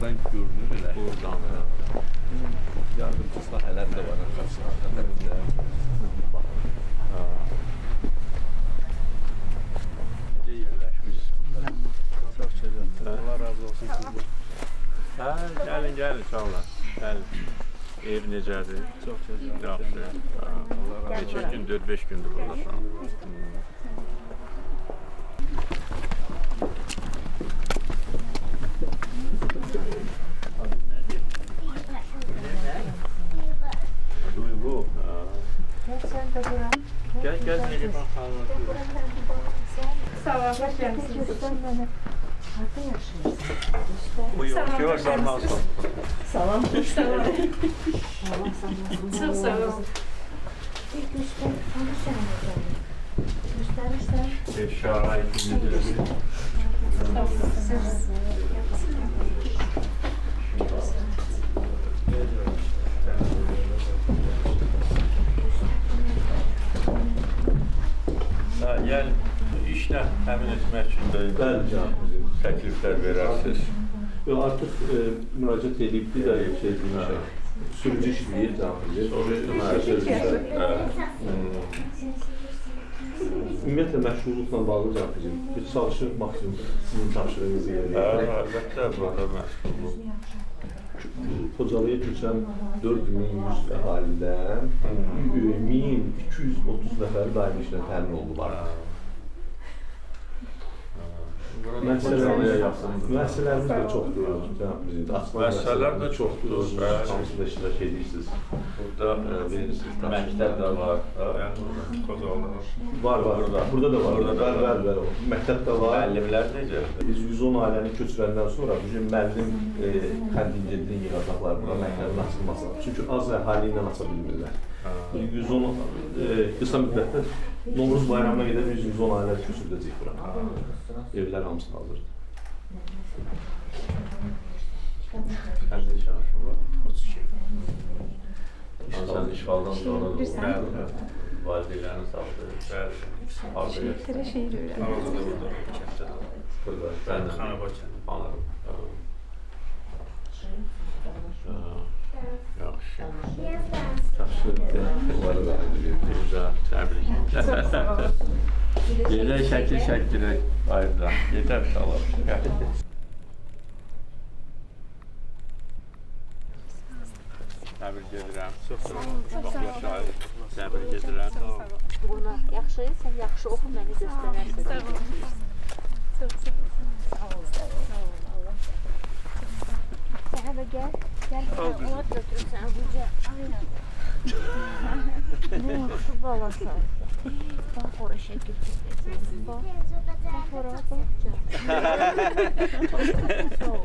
buradan görünür elə. Buradan. Yardımcı sahələr də var arxası, arxa tərəfdə. Necə yerləşmiş? Çox gözəl. Allah razı olsun sizdən. Hə, gəlin, sağ olun. Gəlin. Ev necədir? Çox gözəl. Yaxşı. Neçə gün, 4-5 gündür buradasan. Duygu. Sen de buram. Gel Neriman xanım. Sağ ol, hoş geldiniz. Harda yaşayırsın? Bu yavaş varmazsan. Salam. Salam. Çok sağ ol. Bir göster, konuşalım. Gösterirsen. Şahit necədir? Yəni işlə təmin etmək üçün də Bəli, cənab. təkliflər verərsiniz. Artıq müraciət edibdi də şey demişəm. Sürücü işləyir, ümumiyyətlə məşğulluqla bağlı cənab. Biz çalışırıq maksimum sizin tapşırığınızı yerinə yetirək. Əlbəttə, burada məşğulluq. Xocalıya köçən 4100 əhalidən 1230 nəfər daimi işlə təmin olundular. Müəssisələrimiz də çoxdur, cənab prezident. Müəssisələr də çoxdur. Hamısında iştirak edirsiniz. Burada məktəb də var. Var. Burada da var. Bəli. Məktəb də var. Müəllimlər necə? Biz 110 ailəni köçürəndən sonra bugün müəllim kontingentini yığacaqlar bura məktəbin açılmasına. Çünki az əhali ilə aça bilmirlər. 110 qısa müddətdə Novruz bayramına qədər 110 ailə köçürüləcək bura. Evlər hamısı hazırdır. Kəndə işarəşin var. 32. Sən işğaldan sonra valideynlərini sağlayır. Bəli. Şehirlere şehir öğren. Arada da burada kənddə. Bəli, Xanabakəndə. Anladım. Yaxşı. Onları da Güzel, təbrik. Yerək şəkil ayrıca. Yetər inşallah. Təbrik edirəm. Çox yaşayır. Təbrik edirəm. Buna yaxşı, sən yaxşı oxu, məni göstərərsən. Sağ ol. Çok sağ ol. Sağ ol. Allah. Sen eve gel. Gel, ona götürürsən, buca. Aynen. Ne yaxşı balasan. Bak oraya şəkil çəkəcəksən. Bak oraya bak. Sağ ol.